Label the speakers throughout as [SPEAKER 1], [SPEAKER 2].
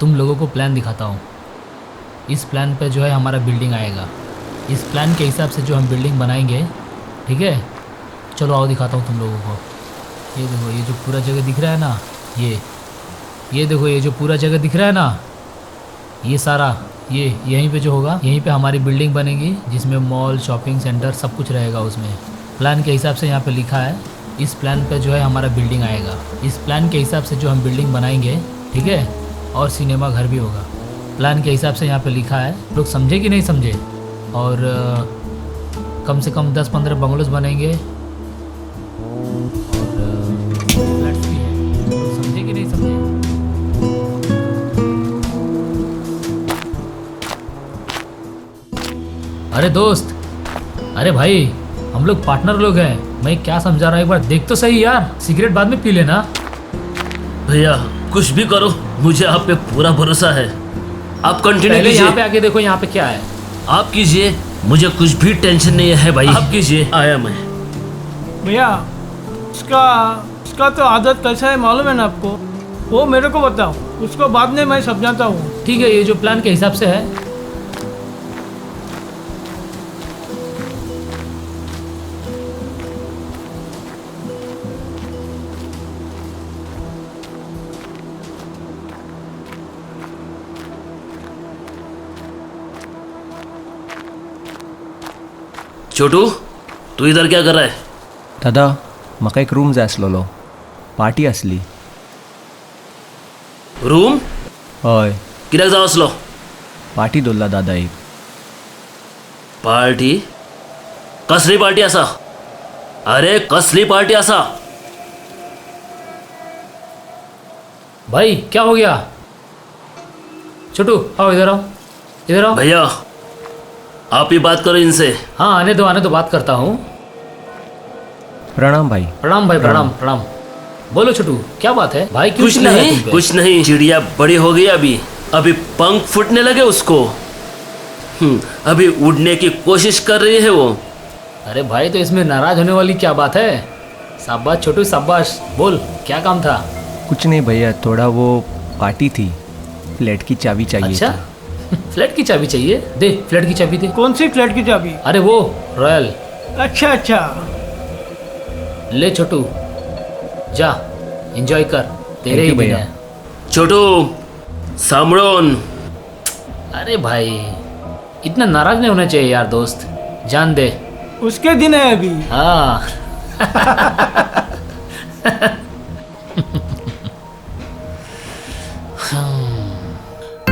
[SPEAKER 1] तुम लोगों को प्लान दिखाता हूँ। इस प्लान पे जो है हमारा बिल्डिंग आएगा। इस प्लान के हिसाब से जो हम बिल्डिंग बनाएंगे, ठीक है। चलो आओ दिखाता हूँ तुम लोगों को। ये देखो, ये जो पूरा जगह दिख रहा है ना, ये देखो, ये जो पूरा जगह दिख रहा है ना, ये सारा, ये यहीं पे जो होगा, यहीं पे हमारी बिल्डिंग बनेगी, जिसमें मॉल, शॉपिंग सेंटर सब कुछ रहेगा उसमें। प्लान के हिसाब से यहाँ पे लिखा है, इस प्लान पे जो है हमारा बिल्डिंग आएगा। इस प्लान के हिसाब से जो हम बिल्डिंग बनाएंगे, ठीक है, और सिनेमा घर भी होगा। प्लान के हिसाब से यहाँ पे लिखा है, लोग समझे कि नहीं समझे। और कम से कम 10-15 बंगलोज बनेंगे और फ्लैट्स भी हैं। लोग समझे कि नहीं समझे। अरे दोस्त, अरे भाई, हम लोग पार्टनर लोग हैं। मैं क्या समझा रहा हूँ, एक बार देख तो सही यार। सिगरेट बाद में पी लेना।
[SPEAKER 2] भैया कुछ भी करो, मुझे आप पे पूरा भरोसा है। आप कंटिन्यू
[SPEAKER 1] पहले
[SPEAKER 2] कीजिए।
[SPEAKER 1] यहाँ पे आके देखो यहाँ पे क्या है।
[SPEAKER 2] आप कीजिए, मुझे कुछ भी टेंशन नहीं है भाई। आप कीजिए, आया मैं।
[SPEAKER 3] भैया इसका इसका तो आदत कैसा है मालूम है ना आपको? वो मेरे को बताओ, उसको बाद में मैं समझाता हूँ।
[SPEAKER 1] ठीक है, ये जो प्लान के हिसाब से है।
[SPEAKER 2] छोटू, तू इधर क्या कर रहा है?
[SPEAKER 4] दादा, म्हाका एक रूम जाय आसलोलो, पार्टी आसली.
[SPEAKER 2] रूम?
[SPEAKER 4] हय,
[SPEAKER 2] कित्याक जाय आसलो?
[SPEAKER 4] पार्टी दवरला दादा एक.
[SPEAKER 2] पार्टी? कसली पार्टी आसा? अरे कसली पार्टी आसा?
[SPEAKER 1] भाई क्या हो गया? छोटू आओ, इधर आओ, इधर आओ।
[SPEAKER 2] भैया आप ही बात करो इनसे।
[SPEAKER 1] हाँ आने दो, बात करता हूँ।
[SPEAKER 4] प्रणाम भाई.
[SPEAKER 1] प्रणाम भाई, प्रणाम। बोलो छोटू, क्या बात है भाई? क्यों
[SPEAKER 2] कुछ
[SPEAKER 1] चिल्ला रहे
[SPEAKER 2] नहीं,
[SPEAKER 1] तुम पे?
[SPEAKER 2] कुछ नहीं। चिड़िया बड़ी हो गई अभी पंख फूटने लगे उसको। अभी उड़ने की कोशिश कर रही है वो।
[SPEAKER 1] अरे भाई, तो इसमें नाराज होने वाली क्या बात है? शाबाश छोटू, शाबाश। बोल, क्या काम था?
[SPEAKER 4] कुछ नहीं भैया, थोड़ा वो पार्टी थी, फ्लैट की चाबी चाहिए.
[SPEAKER 1] अच्छा,
[SPEAKER 4] थी.
[SPEAKER 1] फ्लैट की चाबी चाहिए? दे, फ्लैट की चाबी दे।
[SPEAKER 3] कौन सी फ्लैट की चाबी?
[SPEAKER 1] अरे वो रॉयल।
[SPEAKER 3] अच्छा
[SPEAKER 1] ले छोटू, जा एंजॉय कर, तेरे ही
[SPEAKER 4] Thank you
[SPEAKER 1] दिन
[SPEAKER 4] भैया.
[SPEAKER 1] है।
[SPEAKER 2] छोटू सामरोन।
[SPEAKER 1] अरे भाई, इतना नाराज नहीं होना चाहिए यार दोस्त, जान दे।
[SPEAKER 3] उसके दिन है अभी।
[SPEAKER 1] हाँ।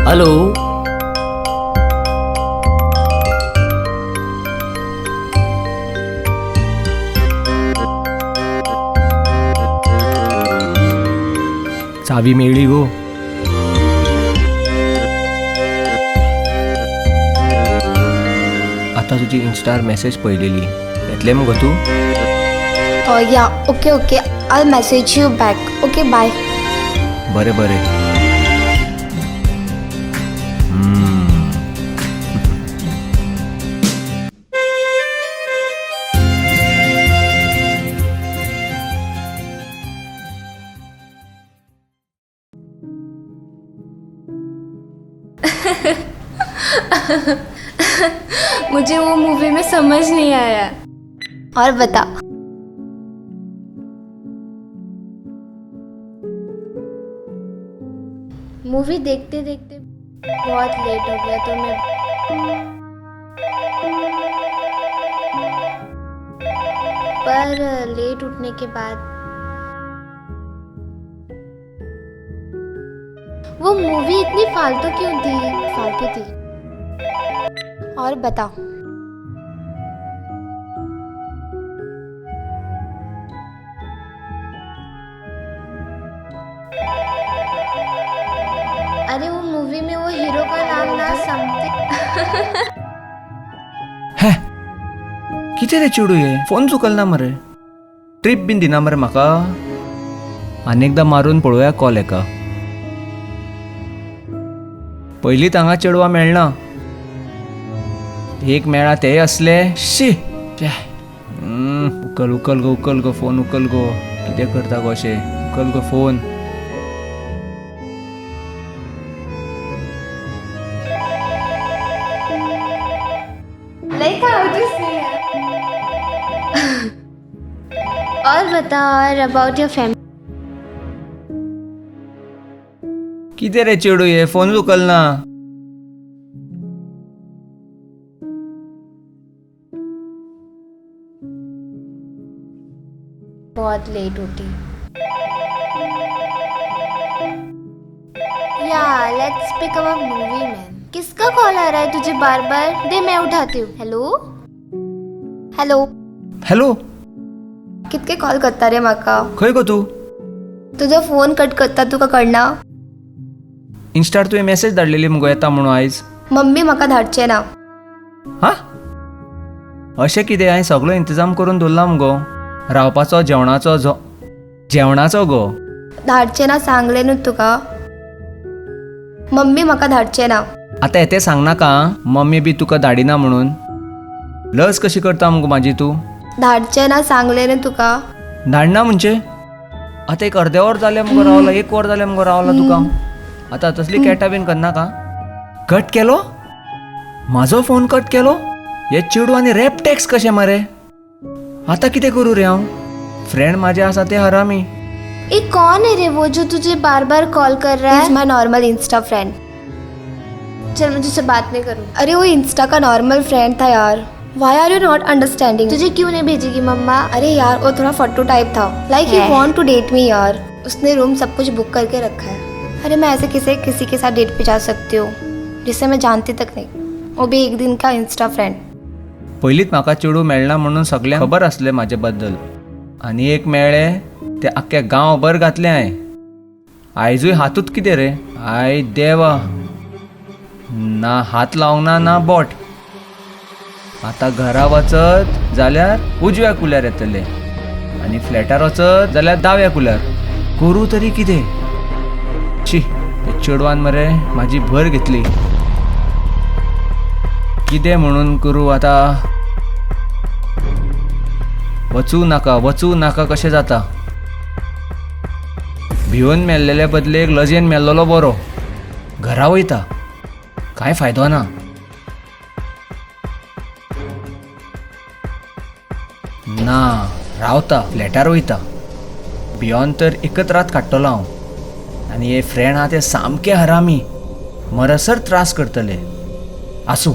[SPEAKER 1] हेलो।
[SPEAKER 4] चावी मेळ्ळी गो. आता तुझी इन्स्टार मेसेज पळयलेली, येतले मगो तू?
[SPEAKER 5] Yeah, okay. I'll message you back. Okay, bye.
[SPEAKER 4] बरें बरें.
[SPEAKER 5] मुझे वो मूवी में समझ नहीं आया. और बता. मूवी देखते देखते बहुत लेट हो गया तो मैं पर लेट उठने के बाद वो मूवी इतनी फालतू क्यों थी? फालतू थी. और बता. अरे वो मूवी में वो हीरो का नाम ना समथिंग.
[SPEAKER 4] हे कितें रे चिडू हे? फोन चुकलना मरे. ट्रिप बीन दिना मरे म्हाका. आनेकदा मारून पळोवया कॉल एका. पयलींच हांगा चेडवा मेळना. एक मेळा ते असले शी. उकल गो फोन उकल गो. कितें करता गो अशें? उकल गो फोन.
[SPEAKER 5] बता और अबाउट योर फैमिली.
[SPEAKER 4] किती रे चेडू ये फोन उकल ना.
[SPEAKER 5] बहुत लेट होती. या let's pick up a movie man. किसका कॉल आ रहा है तुझे बार बार? दे मैं उठाती हूँ. Hello hello.
[SPEAKER 4] हॅलो
[SPEAKER 5] कितके कॉल करता रे म्हाका?
[SPEAKER 4] खंय गो तू.
[SPEAKER 5] तुझा फोन कट करता तुका कळना?
[SPEAKER 4] इन्स्टार तुवें मेसेज धाडलेली मुगो येता म्हणून आयज.
[SPEAKER 5] मम्मी म्हाका धाडचे ना.
[SPEAKER 4] हा अशें कितें हांवें सगळो इंतजाम करून दवरला मुगो. रावपाचो जेवणाचो गो.
[SPEAKER 5] धाडचे ना सांगले न्हू तुका. मम्मी म्हाका धाडचे ना.
[SPEAKER 4] आतां येते सांगनाका मम्मी बी तुका धाडिना म्हणून. लज कशी करता मुगो म्हाजी तूं.
[SPEAKER 5] धाडचे ना सांगले न्हू तुका.
[SPEAKER 4] धाडना म्हणजे आतां एक अर्दे वर जालें मुगो रावला. 1 वर जालें मुगो रावला तुका. आतां तसली कॅटा बीन करनाका. कट केलो म्हाजो फोन कट केलो. हे चेडू आनी रॅप टॅक्स कशें मरे. आतां कितें करूं रे हांव. फ्रेंड म्हाजे आसा ते हरामी.
[SPEAKER 5] ये कौन है रे वो जो तुझे बार बार कॉल कर रहा है? माय नॉर्मल इंस्टा फ्रेंड. चल मैं तुझसे बात नहीं करूँ. अरे वो इंस्टा का नॉर्मल फ्रेंड था यार. Why are you not understanding? तुझे क्यों नहीं भेजेगी मम्मा? अरे यार वो थोड़ा फट्टू टाइप था. Like he want to date me यार. उसने रूम सब कुछ बुक करके रखा है. अरे मैं ऐसे किसी के साथ डेट पे जा सकती हूँ जिसे मैं जानती तक नहीं. वो भी एक दिन का इंस्टा फ्रेंड.
[SPEAKER 4] पयलींच म्हाका चेडू मेळना म्हणून सगळ्यांक खबर आसलें म्हाजे बद्दल. आनी एक मेळ्ळें ते आख्ख्या गांवभर घातलें हांवें. आयजूय हातूच कितें रे. आय देवा ना हात लावंक ना बोट. आतां घरा वचत जाल्यार उजव्या कुल्यार येतले आनी फ्लॅटार वचत जाल्यार दाव्या कुल्यार. करूं तरी कितें. शी त्या चेडवान मरे म्हाजी भर घेतली. कितें म्हणून करूं आतां. वचूं नाका कशें जाता. भिवून मेल्लेले बदलेक लजेन मेल्लोलो बरो. घरा वयता कांय फायदो ना. ना रावता फ्लॅटार वयता. भियोन तर एकच रात काडटलो हांव. आनी हे फ्रेंड आहा ते सामके हरामी. मरसर त्रास करतले. आसूं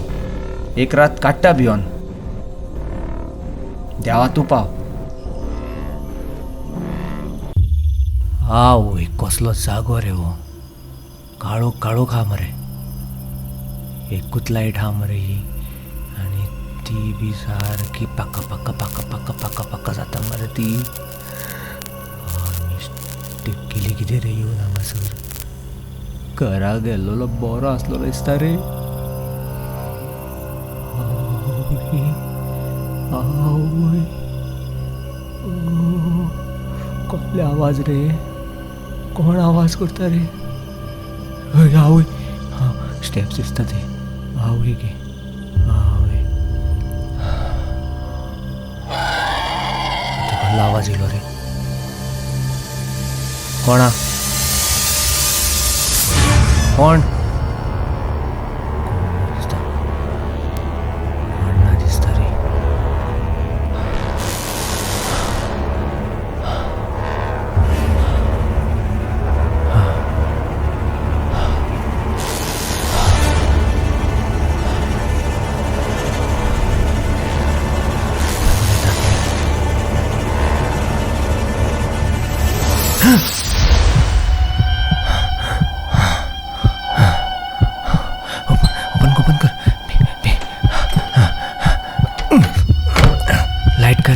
[SPEAKER 4] एक रात काडटा भियोन. देवा तूं पाव. आवय कसलो जागो रे हो. काळोख हा मरे. एकूच लायट हा मरे ही. आनी ती बी सारकी पाका जाता मरे ती. मिस्टेक केली कितें रे येवन हांगासर. घरा गेल्लो बरो आसलो दिसता रे. आवय कसले आवाज रे. कोण आवाज करता रे. आवय स्टेप्स दिसता ते. आवय गे आवय. कसलो आवाज येयलो रे. कोणा कोण दिसता रे.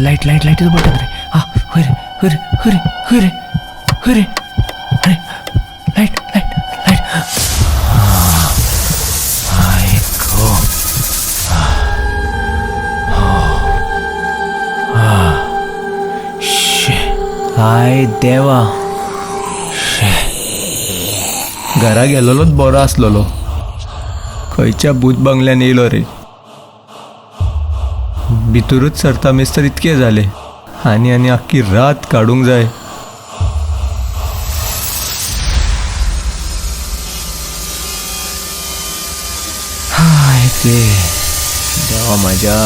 [SPEAKER 4] लाईट बटन रे. हा होय रे अरे लाईट हाय देवा. घरा गेलोच बरो आसलोलो. खंयच्या भूत बंगल्यान येयलो रे. भितरूच सरता मिस्तर इतके जाले. आनी आख्खी रात काडूंक जाय. हाय देवा म्हाज्या.